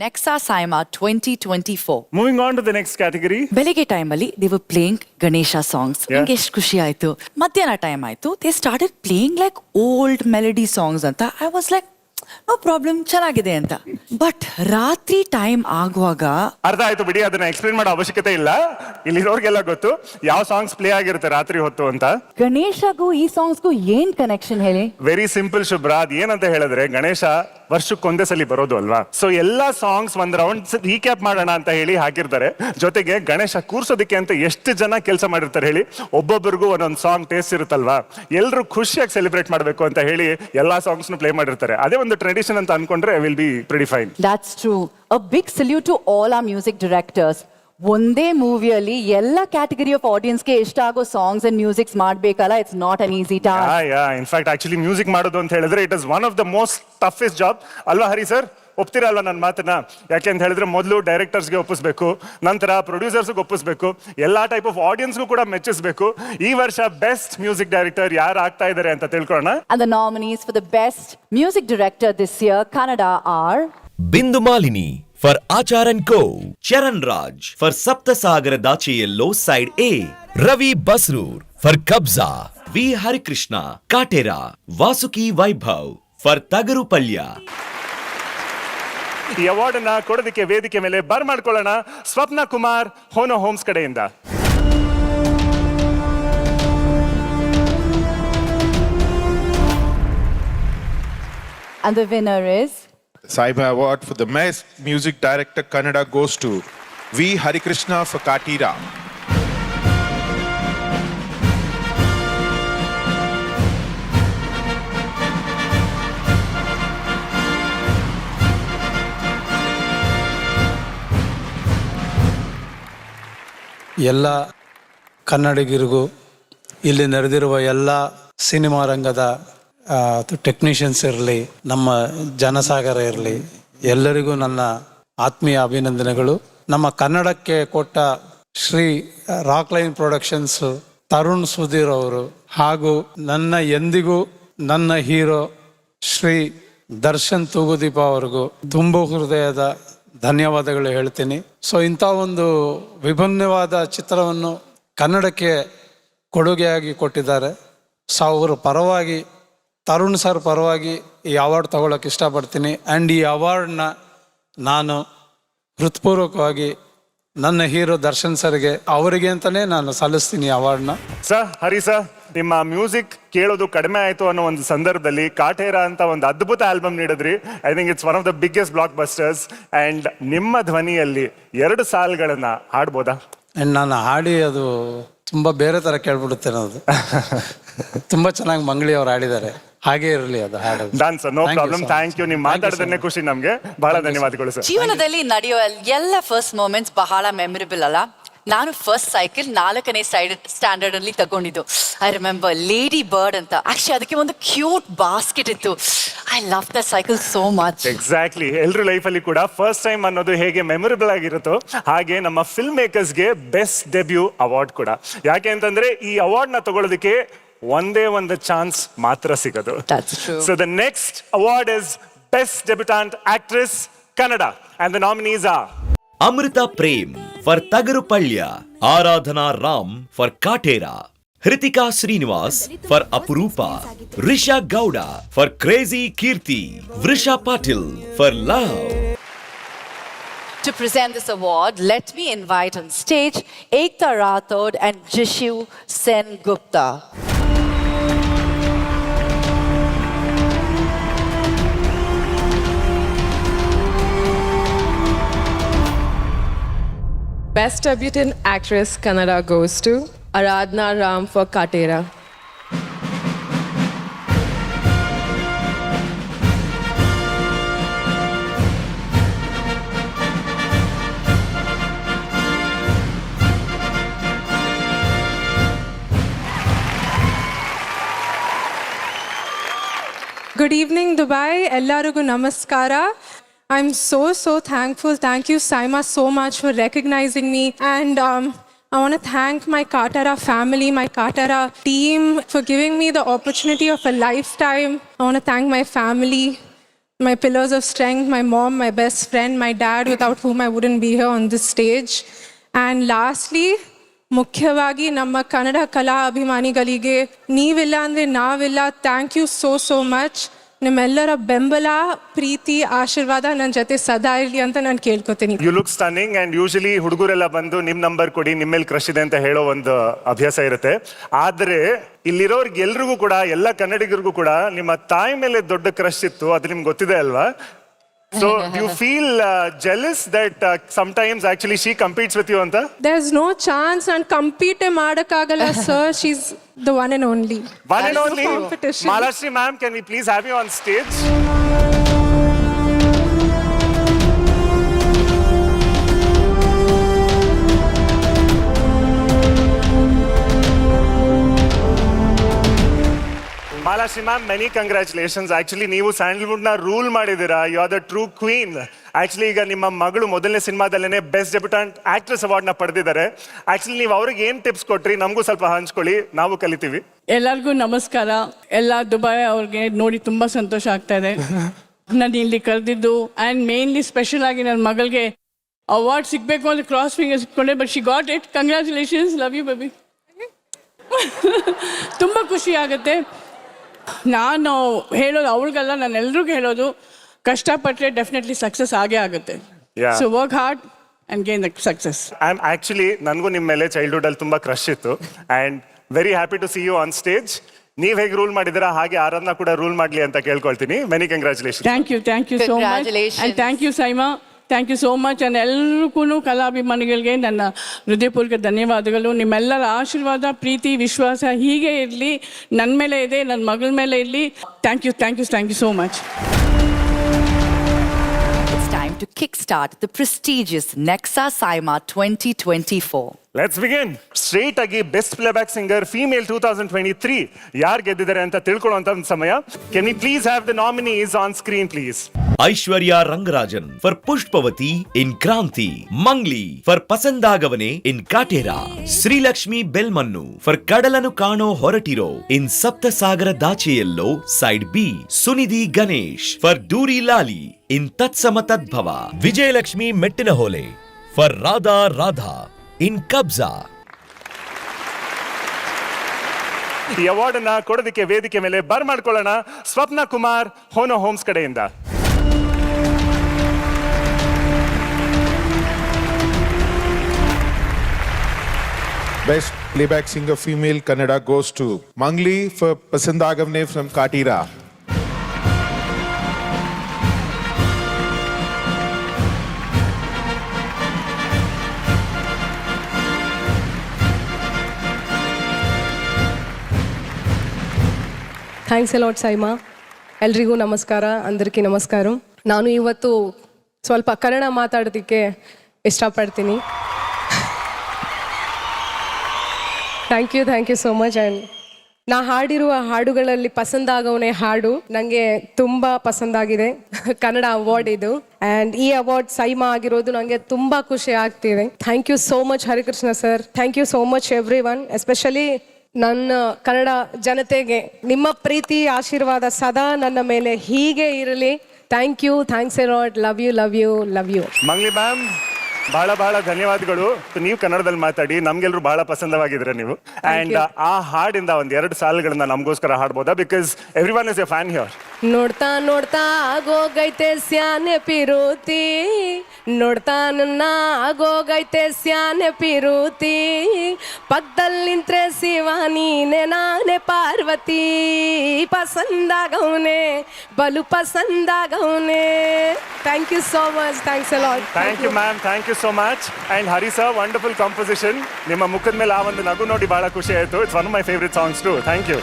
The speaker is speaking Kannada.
Nexa Saima 2024. Moving on to the next category. ಬೆಳಿಗ್ಗೆ ಟೈಮಲ್ಲಿ they were playing Ganesha songs. Yeah. ನಂಗೆ ಎಷ್ಟು ಖುಷಿ ಆಯ್ತು. ಮಧ್ಯಾಹ್ನ ಟೈಮ್ ಆಯ್ತು, they started playing like old melody songs ಅಂತ. I was like no problem, ಚೆನ್ನಾಗಿದೆ ಅಂತ. ಬಟ್ ರಾತ್ರಿ ಟೈಮ್ ಆಗುವಾಗ ಅರ್ಥ ಆಯ್ತು ಬಿಡಿ, ಅದನ್ನ ಎಕ್ಸ್ಪ್ಲೇನ್ ಮಾಡೋ ಅವಶ್ಯಕತೆ ಇಲ್ಲ. ಇಲ್ಲಿರೋರ್ಗೆಲ್ಲ ಗೊತ್ತು ಯಾವ ಸಾಂಗ್ಸ್ ಪ್ಲೇ ಆಗಿರುತ್ತೆ ರಾತ್ರಿ ಹೊತ್ತು ಅಂತ. ಗಣೇಶಗೂ ಈ ಸಾಂಗ್ಸ್ಗೂ ಏನ್ ಕನೆಕ್ಷನ್ ಹೇಳಿ? ವೆರಿ ಸಿಂಪಲ್ ಶುಭ್ರ. ಅದ್ ಏನಂತ ಹೇಳಿದ್ರೆ, ಗಣೇಶ ವರ್ಷಕ್ಕೊಂದೇ ಸಲ ಬರೋದು ಅಲ್ವಾ, ಸೊ ಎಲ್ಲಾ ಸಾಂಗ್ಸ್ ಒಂದ್ ರೌಂಡ್ ರೀಕ್ಯಾಪ್ ಮಾಡೋಣ ಅಂತ ಹೇಳಿ ಹಾಕಿರ್ತಾರೆ. ಜೊತೆಗೆ ಗಣೇಶ ಕೂರ್ಸೋದಕ್ಕೆ ಅಂತ ಎಷ್ಟು ಜನ ಕೆಲಸ ಮಾಡಿರ್ತಾರೆ ಹೇಳಿ. ಒಬ್ಬೊಬ್ಬರಿಗೂ ಒಂದೊಂದು ಸಾಂಗ್ ಟೇಸ್ಟ್ ಇರುತ್ತಲ್ವಾ, ಎಲ್ರು ಖುಷಿಯಾಗಿ ಸೆಲೆಬ್ರೇಟ್ ಮಾಡಬೇಕು ಅಂತ ಹೇಳಿ ಎಲ್ಲಾ ಸಾಂಗ್ಸ್ ಪ್ಲೇ ಮಾಡಿರ್ತಾರೆ. ಅದೇ ಒಂದು ಟ್ರೆಡಿಷನ್ ಅಂತ ಅನ್ಕೊಂಡ್ರೆ will be pretty fine. That's true. A big salute to all our music directors. ಒಂದೇ ಮೂವಿಯಲ್ಲಿ ಎಲ್ಲ ಕ್ಯಾಟಗರಿ ಆಫ್ ಆಡಿಯನ್ಸ್ಗೆ ಎಷ್ಟಾಗೋ ಸಾಂಗ್ಸ್ ಅಂಡ್ ಮ್ಯೂಸಿಕ್ಸ್ ಮಾಡ್ಬೇಕಲ್ಲ, it's not an easy task. In fact actually music ಮಾಡೋದು ಅಂತ ಹೇಳಿದ್ರೆ it is one of the most toughest job ಅಲ್ವಾ ಹರಿ ಸರ್? ಒಪ್ತಿರಲ್ವಾ ನನ್ನ ಮಾತನ್ನ? ಯಾಕೆ ಅಂತ ಹೇಳಿದ್ರೆ ಮೊದಲು ಡೈರೆಕ್ಟರ್ಸ್ಗೆ ಒಪ್ಪಿಸ್ಬೇಕು, ನಂತರ ಪ್ರೊಡ್ಯೂಸರ್ಸ್ಗೆ ಒಪ್ಪಿಸ್ಬೇಕು, ಎಲ್ಲಾ ಟೈಪ್ ಆಫ್ ಆಡಿಯನ್ಸ್ಗೂ ಕೂಡ ಮೆಚ್ಚಿಸ್ಬೇಕು. ಈ ವರ್ಷ ಬೆಸ್ಟ್ ಮ್ಯೂಸಿಕ್ ಡೈರೆಕ್ಟರ್ ಯಾರು ಆಗ್ತಾ ಇದ್ದಾರೆ ಅಂತ ತಿಳ್ಕೊಳ್ಳೋಣ. And the nominees for the best music director this year, Kannada, are Bindu Malini for Achar & Co, Charan Raj for Saptasagara Dacheyello Side A, Ravi Basrur for Kabza, V Harikrishna Katera, Vasuki Vaibhav for Tagaru Palya. ಈ ಅವಾರ್ಡ್ ಅನ್ನ ಕೊಡೋದಕ್ಕೆ ವೇದಿಕೆ ಮೇಲೆ ಬರ್ಮಾಡ್ಕೊಳ್ಳೋಣ ಸ್ವಪ್ನ ಕುಮಾರ್ ಹೋನೋ ಹೋಮ್ಸ್ ಕಡೆಯಿಂದ. and the winner is Saima Award for the Best Music Director Kannada goes to V. Harikrishna for Katira. ಎಲ್ಲ ಕನ್ನಡಿಗರಿಗೂ, ಇಲ್ಲಿ ನಡೆದಿರುವ ಎಲ್ಲ ಸಿನಿಮಾ ರಂಗದ ಟೆಕ್ನಿಷಿಯನ್ಸ್ ಇರಲಿ, ನಮ್ಮ ಜನಸಾಗರ ಇರಲಿ, ಎಲ್ಲರಿಗೂ ನನ್ನ ಆತ್ಮೀಯ ಅಭಿನಂದನೆಗಳು. ನಮ್ಮ ಕನ್ನಡಕ್ಕೆ ಕೊಟ್ಟ ಶ್ರೀ ರಾಕ್ಲೈನ್ ಪ್ರೊಡಕ್ಷನ್ಸ್, ತರುಣ್ ಸುಧೀರ್ ಅವರು, ಹಾಗೂ ನನ್ನ ಎಂದಿಗೂ ನನ್ನ ಹೀರೋ ಶ್ರೀ ದರ್ಶನ್ ತೂಗುದೀಪ ಅವ್ರಿಗೂ ತುಂಬ ಹೃದಯದ ಧನ್ಯವಾದಗಳು ಹೇಳ್ತೀನಿ. ಸೊ ಇಂಥ ಒಂದು ವಿಭಿನ್ನವಾದ ಚಿತ್ರವನ್ನು ಕನ್ನಡಕ್ಕೆ ಕೊಡುಗೆಯಾಗಿ ಕೊಟ್ಟಿದ್ದಾರೆ. ಸೊ ಅವರ ಪರವಾಗಿ, ತರುಣ್ ಸರ್ ಪರವಾಗಿ ಈ ಅವಾರ್ಡ್ ತಗೊಳ್ಳೋಕೆ ಇಷ್ಟಪಡ್ತೀನಿ. ಆ್ಯಂಡ್ ಈ ಅವಾರ್ಡ್ನ ನಾನು ಹೃತ್ಪೂರ್ವಕವಾಗಿ ನನ್ನ ಹೀರೋ ದರ್ಶನ್ ಸರ್ಗೆ, ಅವರಿಗೆ ಅಂತಲೇ ನಾನು ಸಲ್ಲಿಸ್ತೀನಿ ಅವಾರ್ಡ್ನ. ಸರ್, ಹರಿ ಸರ್, ನಿಮ್ಮ ಮ್ಯೂಸಿಕ್ ಕೇಳೋದು ಕಡಿಮೆ ಆಯ್ತು ಅನ್ನೋ ಒಂದು ಸಂದರ್ಭದಲ್ಲಿ ಕಾಟೇರ ಅಂತ ಒಂದು ಅದ್ಭುತ ಆಲ್ಬಮ್ ನೀಡಿದ್ರಿ. I think it's one of the biggest blockbusters. And ನಿಮ್ಮ ಧ್ವನಿಯಲ್ಲಿ 2 ಸಾಲುಗಳನ್ನ ಹಾಡ್ಬೋದಾ? ಆ್ಯಂಡ್ ನಾನು ಹಾಡಿ ಅದು ತುಂಬ ಬೇರೆ ಥರ ಕೇಳ್ಬಿಡುತ್ತೇನೆ. ಅದು ತುಂಬ ಚೆನ್ನಾಗಿ ಮಂಗಳಿ ಅವ್ರು ಹಾಡಿದ್ದಾರೆ, ಹಾಗೇ ಇರಲಿ ಅದು ಹಾಡೋದು. Done sir, no problem. Thank you. ನೀವು ಮಾತಾಡೋದನ್ನೇ ಖುಷಿ ನಮಗೆ. ಬಹಳ ಧನ್ಯವಾದಗಳು ಸರ್. ಜೀವನದಲ್ಲಿ ನಡೆಯೋ ಎಲ್ಲ ಫಸ್ಟ್ ಮೂಮೆಂಟ್ಸ್ ಬಹಳ ಮೆಮೊರೇಬಲ್ ಅಲ್ಲ. ನಾನು ಫಸ್ಟ್ ಸೈಕಲ್ 4ನೇ ಸ್ಟ್ಯಾಂಡರ್ಡ್ ಅಲ್ಲಿ ತಗೊಂಡಿದ್ದು. ಐ ರಿಮೆಂಬರ್ ಲೇಡಿ ಬರ್ಡ್ ಅಂತ. ಆಕ್ಚುಲಿ ಅದಕ್ಕೆ ಒಂದು ಕ್ಯೂಟ್ ಬಾಸ್ಕೆಟ್ ಇತ್ತು. I love the cycle so much. Exactly. ಎಲ್ರ ಲೈಫಲ್ಲಿ ಕೂಡ ಫಸ್ಟ್ ಟೈಮ್ ಅನ್ನೋದು ಹೇಗೆ ಮೆಮೊರೇಬಲ್ ಆಗಿರುತ್ತೋ, ಹಾಗೆ ನಮ್ಮ ಫಿಲ್ಮ್ ಮೇಕರ್ಸ್ಗೆ ಬೆಸ್ಟ್ ಡೆಬ್ಯೂ ಅವಾರ್ಡ್ ಕೂಡ. ಯಾಕೆ ಅಂತಂದ್ರೆ ಈ ಅವಾರ್ಡ್ನ ತಗೊಳ್ಳೋದಕ್ಕೆ ಒಂದೇ ಒಂದು ಚಾನ್ಸ್ ಮಾತ್ರ ಸಿಗೋದು. So the next award is best debutante actress Kannada and the nominees are Amrita Prem for Tagaru Palya, Aradhana Ram for Katera, Hritika Srinivas for Apurupa, Risha Gowda for Crazy Kirti, Vrisha Patil for Love. to present this award, let me invite on stage Ekta Rathod and Jishu Sen Gupta. Best Debutant Actress Kannada goes to Aradhana Ram for Katera. Good evening, Dubai. Ellarigu namaskara. I'm so thankful. Thank you, Saima, so much for recognizing me. And I want to thank my Katara family, my Katara team for giving me the opportunity of a lifetime. I want to thank my family, my pillars of strength, my mom, my best friend, my dad, without whom I wouldn't be here on this stage. And lastly, ಮುಖ್ಯವಾಗಿ ನಮ್ಮ ಕನ್ನಡ ಕಲಾ ಅಭಿಮಾನಿಗಳಿಗೆ ನೀವಿಲ್ಲ ಅಂದರೆ ನಾವಿಲ್ಲ. Thank you so much. ನಿಮ್ಮೆಲ್ಲರ ಬೆಂಬಲ, ಪ್ರೀತಿ, ಆಶೀರ್ವಾದ ನನ್ನ ಜೊತೆ ಸದಾ ಇರಲಿ ಅಂತ ನಾನು ಕೇಳ್ಕೊತೀನಿ. You look stunning and usually ಹುಡುಗರೆಲ್ಲ ಬಂದು ನಿಮ್ ನಂಬರ್ ಕೊಡಿ, ನಿಮ್ಮೇಲೆ ಕ್ರಶ್ ಇದೆ ಅಂತ ಹೇಳೋ ಒಂದು ಅಭ್ಯಾಸ ಇರುತ್ತೆ. ಆದ್ರೆ ಇಲ್ಲಿರೋರ್ಗೆ ಎಲ್ರಿಗೂ ಕೂಡ, ಎಲ್ಲ ಕನ್ನಡಿಗರಿಗೂ ಕೂಡ ನಿಮ್ಮ ತಾಯಿ ಮೇಲೆ ದೊಡ್ಡ ಕ್ರಶ್ ಇತ್ತು, ಅದು ನಿಮ್ಗೆ ಗೊತ್ತಿದೆ ಅಲ್ವಾ? So do you feel jealous that sometimes actually she competes with you anta? There's no chance ನಾನು ಕಂಪೀಟ್ ಮಾಡೋಕ್ಕಾಗಲ್ಲ sir. She's the one and only. One and only. Competition. Malashri ma'am, can we please have you on stage? Malashri ma'am, many congratulations. Actually, ನೀವು ಸ್ಯಾಂಡಲ್ವುಡ್ ನ ರೂಲ್ ಮಾಡಿದ್ದೀರಾ. You are the true queen. Actually ಈಗ ನಿಮ್ಮ ಮಗಳು ಮೊದಲನೇ ಸಿನಿಮಾದಲ್ಲೇ ಬೆಸ್ಟ್ ಡೆಬ್ಯೂಟೆಂಟ್ ಆಕ್ಟ್ರೆಸ್ ಅವಾರ್ಡ್ ನ ಪಡೆದಿದ್ದಾರೆ. ಆಕ್ಚುಲಿ ನೀವು ಅವ್ರಿಗೆ ಏನ್ ಟಿಪ್ಸ್ ಕೊಟ್ರಿ, ನಮಗೂ ಸ್ವಲ್ಪ ಹಂಚ್ಕೊಳ್ಳಿ, ನಾವು ಕಲಿತೀವಿ. ಎಲ್ಲರಿಗೂ ನಮಸ್ಕಾರ. ಎಲ್ಲ ದುಬೈ ಅವ್ರಿಗೆ ನೋಡಿ ತುಂಬ ಸಂತೋಷ ಆಗ್ತಾ ಇದೆ ನಾನು ಇಲ್ಲಿ ಕರೆದಿದ್ದು. ಆ್ಯಂಡ್ ಮೇನ್ಲಿ ಸ್ಪೆಷಲ್ ಆಗಿ ನನ್ನ ಮಗಳಿಗೆ ಅವಾರ್ಡ್ ಸಿಗಬೇಕು ಅಂತ ಕ್ರಾಸ್ ಫಿಂಗರ್ಸ್ ಇಟ್ಕೊಂಡೆ, but she got it. Congratulations, love you baby. ತುಂಬ ಖುಷಿ ಆಗುತ್ತೆ. ನಾನು ಹೇಳೋದು ಅವಳಿಗೆಲ್ಲ, ನಾನು ಎಲ್ರಿಗೂ ಹೇಳೋದು, ಕಷ್ಟಪಟ್ಟರೆ ಡೆಫಿನೆಟ್ಲಿ ಸಕ್ಸಸ್ ಆಗೇ ಆಗುತ್ತೆ. Yeah. So work hard and gain the success. Actually ನನಗೂ ನಿಮ್ಮ ಮೇಲೆ ಚೈಲ್ಡ್ಹುಡ್ ಅಲ್ಲಿ ತುಂಬಾ ಕ್ರಶ್ ಇತ್ತು and very happy to see you on stage. ನೀವ್ ಹೇಗೆ ರೂಲ್ ಮಾಡಿದಿರಾ ಹಾಗೆ ಆರಾಧನಾ ಕೂಡ ರೂಲ್ ಮಾಡ್ಲಿ ಅಂತ ಕೇಳ್ಕೊಳ್ತೀನಿ. Many congratulation. Thank you so much. And thank you SIIMA, thank you so much. And ಎಲ್ರಿಗೂ ಕಲಾಭಿಮಾನಿಗಳಿಗೆ ನನ್ನ ಹೃದಯಪೂರ್ವಕ ಧನ್ಯವಾದಗಳು. ನಿಮ್ಮೆಲ್ಲರ ಆಶೀರ್ವಾದ, ಪ್ರೀತಿ, ವಿಶ್ವಾಸ ಹೀಗೆ ಇರಲಿ, ನನ್ನ ಮೇಲೆ ಇದೆ, ನನ್ನ ಮಗಳ ಮೇಲೆ ಇರಲಿ. Thank you so much. It's time to kickstart the prestigious Nexa Saima 2024. Let's begin. Straight ಆಗಿ ಬೆಸ್ಟ್ ಪ್ಲೇಬ್ಯಾಕ್ ಸಿಂಗರ್ ಫೀಮೇಲ್ 2023 ಯಾರು ಗೆದ್ದಿದ್ದಾರೆ ಅಂತ ತಿಳ್ಕೊಳ್ಳುವಂತ ಒಂದು ಸಮಯ. Can we please have the nominees on screen please? Aishwarya Rangarajan for Pushpavathi in Kranti, Mangli for Pasandagavane in Kaatera, Srilakshmi Belmannu for Kadalanu Kaano Horatiro in Saptasagara Daacheyallo side B, Sunidhi Ganesh for Doori Laali in ತತ್ಸಮ ತದ್ಭವ, Vijayalakshmi ಮೆಟ್ಟಿನಹೋಲೆ for Radha Radha ಇನ್ ಕಬ್ಜಾ. ಈ ಅವಾರ್ಡ್ ಅನ್ನ ಕೊಡೋದಕ್ಕೆ ವೇದಿಕೆ ಮೇಲೆ ಬರ್ಮಾಡ್ಕೊಳ್ಳೋಣ ಸ್ವಪ್ನ ಕುಮಾರ್ ಹೋನೋ ಹೋಮ್ಸ್ ಕಡೆಯಿಂದ. Best playback singer female Kannada goes to Mangli for Pasandagavne from Katira. Thanks a lot SIIMA. ಎಲ್ರಿಗೂ ನಮಸ್ಕಾರ, అందరికీ ನಮಸ್ಕಾರ. ನಾನು ಇವತ್ತು ಸ್ವಲ್ಪ ಕನ್ನಡ ಮಾತಾಡೋದಕ್ಕೆ ಇಷ್ಟಪಡ್ತೀನಿ. Thank you so much. And ನಾ ಹಾಡಿರುವ ಹಾಡುಗಳಲ್ಲಿ ಪಸಂದಾಗವನೇ ಹಾಡು ನನಗೆ ತುಂಬ ಪಸಂದಾಗಿದೆ. ಕನ್ನಡ ಅವಾರ್ಡ್ ಇದು. ಆ್ಯಂಡ್ ಈ ಅವಾರ್ಡ್ ಸೈಮಾ ಆಗಿರೋದು ನನಗೆ ತುಂಬ ಖುಷಿ ಆಗ್ತಿದೆ. Thank you so much Harikrishna sir. Thank you so much everyone, especially ನನ್ನ ಕನ್ನಡ ಜನತೆಗೆ ನಿಮ್ಮ ಪ್ರೀತಿ ಆಶೀರ್ವಾದ ಸದಾ ನನ್ನ ಮೇಲೆ ಹೀಗೆ ಇರಲಿ. Thanks a lot. Love you. Mangli ma'am, ಬಹಳ ಧನ್ಯವಾದಗಳು. ನೀವು ಕನ್ನಡದಲ್ಲಿ ಮಾತಾಡಿ, ನಮ್ಗೆಲ್ರು ಬಹಳ ಪಸಂದವಾಗಿದ್ರೆ ನೀವು. ಅಂಡ್ ಆ ಹಾಡಿಂದ ಒಂದ್ 2 ಸಾಲುಗಳನ್ನ ನಮಗೋಸ್ಕರ ಹಾಡ್ಬೋದಾ? Because everyone is a fan here. ನೋಡ್ತಾ ನೋಡ್ತಾ ಆಗೋಗೈತೆ ಸ್ಯಾನೆ ಪಿರುತಿ, ನೋಡ್ತಾ ನನ್ನ ಆಗೋಗೈತೆ ಸ್ಯಾನೆ ಪಿರುತಿ, ಪಕ್ಕದಲ್ಲಿ ನಿಂತ್ರೆ ಶಿವ ನೀನೆ ನಾನೇ ಪಾರ್ವತಿ, ಪಸಂದಾಗವನೆ ಬಲು ಪಸಂದಾಗವನೆ. Thank you so much. Thanks a lot. Thank you ma'am, thank you so much. And Hari sir, wonderful composition. ನಿಮ್ಮ ಮುಖದ ಮೇಲೆ ಆ ಒಂದು ನಗು ನೋಡಿ ಬಹಳ ಖುಷಿ ಆಯ್ತು. It's one of my favourite songs too. Thank you.